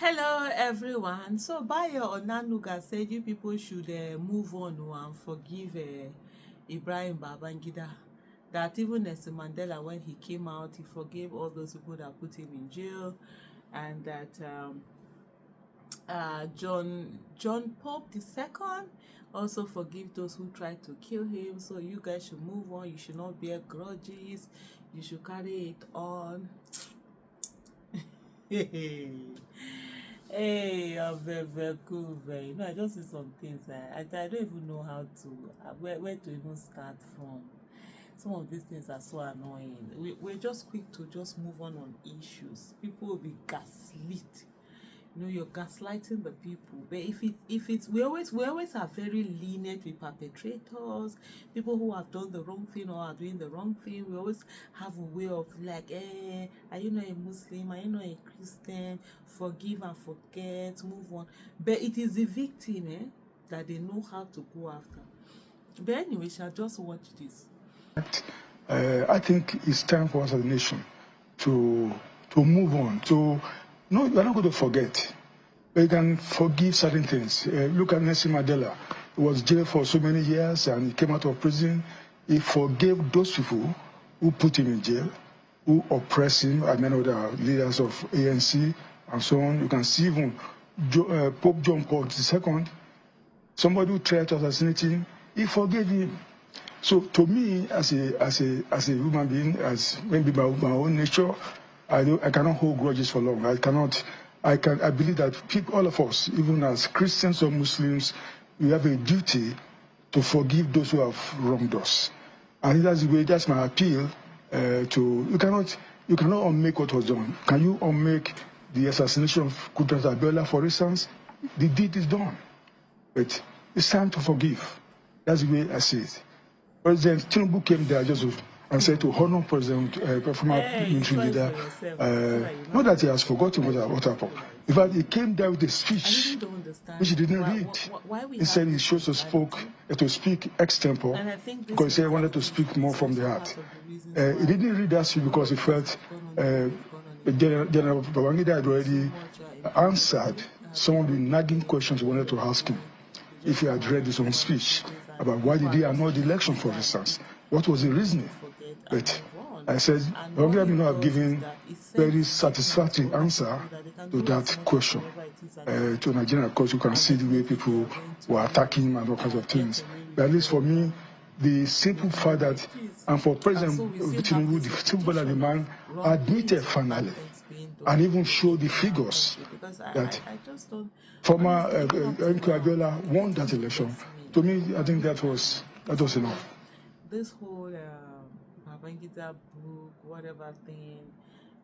Hello everyone. So Bayo Onanuga said you people should move on and forgive Ibrahim Babangida. That even Nelson Mandela, when he came out, he forgave all those people that put him in jail, and that John Pope II also forgive those who tried to kill him. So you guys should move on. You should not bear grudges. You should carry it on. Hey, I'm very cool, very. I just see some things. I don't even know how to, where to even start from. Some of these things are so annoying. We're just quick to just move on issues. People will be gaslit. You're gaslighting the people. But if it's we always are very lenient with perpetrators, people who have done the wrong thing or are doing the wrong thing. We always have a way of like, are you not a Muslim? Are you not a Christian? Forgive and forget, move on. But it is the victim, that they know how to go after. But anyway, shall just watch this. I think it's time for us as a nation to move on. No, you're not going to forget, but you can forgive certain things. Look at Nelson Mandela. He was jailed for so many years, and he came out of prison. He forgave those people who put him in jail, who oppressed him, and many other leaders of ANC and so on. You can see even Pope John Paul II, somebody who tried to assassinate him, he forgave him. So to me, as a human being, as maybe my own nature, I cannot hold grudges for long. I believe that people, all of us, even as Christians or Muslims, we have a duty to forgive those who have wronged us. And that's the way. That's my appeal. You cannot unmake what was done. Can you unmake the assassination of Kudrat Abiola, for instance? The deed is done, but it's time to forgive. That's the way I see it. President Tinubu came there and said to honor President, former military leader, not that he has forgotten what happened. In fact, he came there with a speech which he didn't read. He said he chose to speak extempore because he wanted to speak more from the heart. He didn't read that speech because he felt General Babangida had already answered some of the nagging questions he wanted to ask him if he had read his own speech about why did he annul the election, for instance. What was the reasoning? But I said, Babangida may not have given very satisfactory answer to that question. To Nigeria, of course, you can see the way people were attacking him and all kinds of things. But at least for me, the simple fact that, and for President Tinubu, the simple that the man admitted finally, and even showed the figures that former MK Abiola won that election. To me, I think that was enough. This whole Babangida book, whatever thing,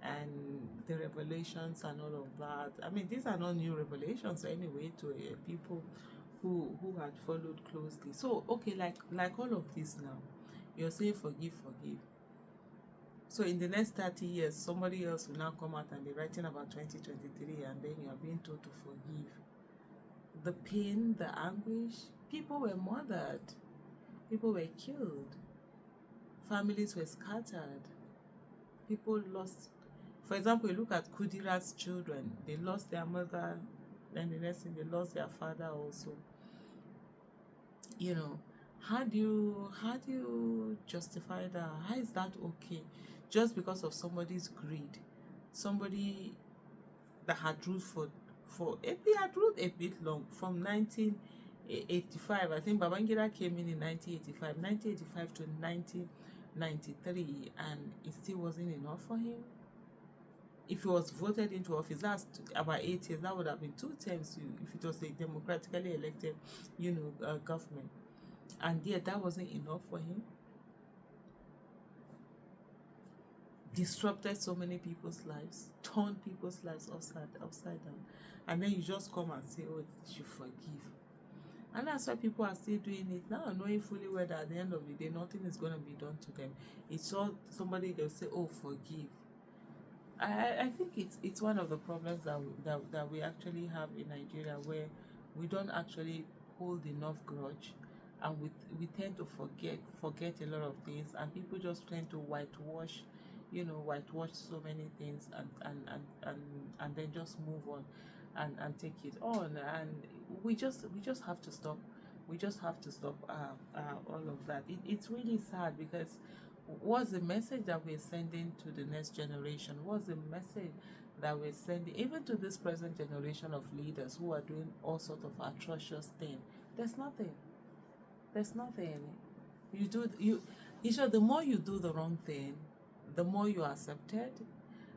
and the revelations and all of that. I mean, these are not new revelations anyway to people who had followed closely. So, okay, like all of this now, you're saying forgive. So in the next 30 years, somebody else will now come out and be writing about 2023, and then you are being told to forgive. The pain, the anguish, people were murdered, people were killed, families were scattered, people lost. For example, you look at Kudira's children, they lost their mother, then the next thing they lost their father also. How do you justify that? How is that okay? Just because of somebody's greed, somebody that had ruled had ruled a bit long, from 1985. I think Babangida came in 1985 to 1993, and it still wasn't enough for him. If he was voted into office, that's about 8 years. That would have been 2 terms if it was a democratically elected, government. And yet that wasn't enough for him. Disrupted so many people's lives, turned people's lives upside down, and then you just come and say, oh, you should forgive. And that's why people are still doing it now, knowing fully well that at the end of the day, nothing is going to be done to them. It's all somebody, they'll say, oh, forgive. I think it's one of the problems that we actually have in Nigeria, where we don't actually hold enough grudge, and we tend to forget a lot of things, and people just tend to whitewash so many things, and then just move on. and take it on. And we just have to stop. We just have to stop all of that. It's really sad, because what's the message that we're sending to the next generation? What's the message that we're sending even to this present generation of leaders who are doing all sort of atrocious things? There's nothing. There's nothing. You do you sure the more you do the wrong thing, the more you are accepted.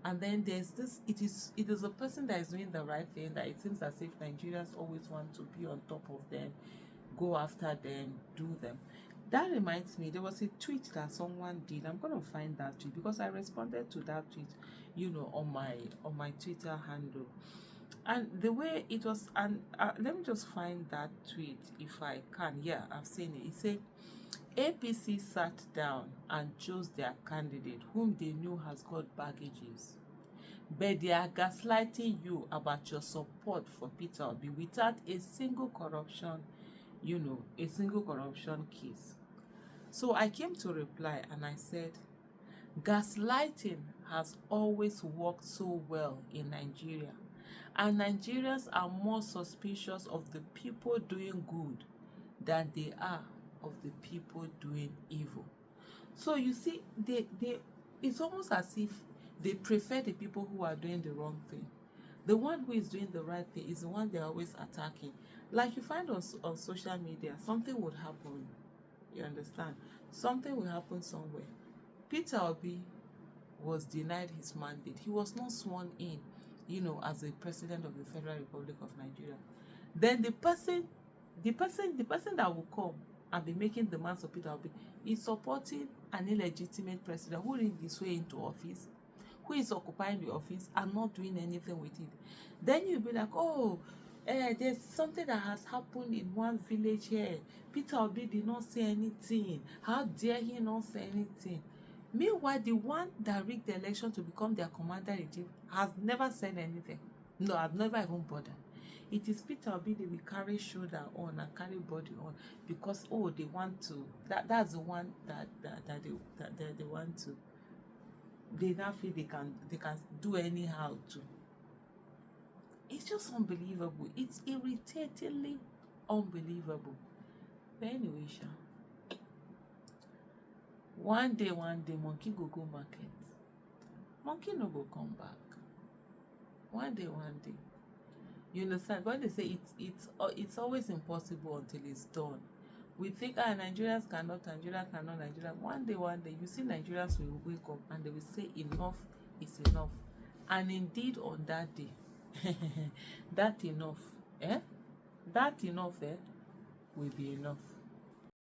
And then there's this, it is a person that is doing the right thing that it seems as if Nigerians always want to be on top of them, go after them, do them. That reminds me, there was a tweet that someone did. I'm gonna find that tweet because I responded to that tweet, on my Twitter handle. And the way it was, and let me just find that tweet if I can. Yeah, I've seen it. It said APC sat down and chose their candidate whom they knew has got baggages, but they are gaslighting you about your support for Peter Obi without a single corruption, case. So I came to reply and I said, gaslighting has always worked so well in Nigeria, and Nigerians are more suspicious of the people doing good than they are of the people doing evil. So you see, it's almost as if they prefer the people who are doing the wrong thing. The one who is doing the right thing is the one they're always attacking. Like you find on social media, something would happen. You understand? Something will happen somewhere. Peter Obi was denied his mandate. He was not sworn in, as a president of the Federal Republic of Nigeria. Then the person that will come and be making demands of Peter Obi is supporting an illegitimate president who rigged his way into office, who is occupying the office and not doing anything with it. Then you'll be like, oh, there's something that has happened in one village here. Peter Obi did not say anything. How dare he not say anything? Meanwhile, the one that rigged the election to become their commander-in-chief has never said anything. No, I've never even bothered. It is Peter Obi they will carry shoulder on and carry body on because they want to. That's the one that they want to. They now feel they can do anyhow too. It's just unbelievable. It's irritatingly unbelievable. But anyway, one day monkey go market. Monkey no go come back. One day. You understand? When they say it's always impossible until it's done. We think Nigerians cannot. One day, you see Nigerians will wake up and they will say enough is enough. And indeed on that day, that enough will be enough.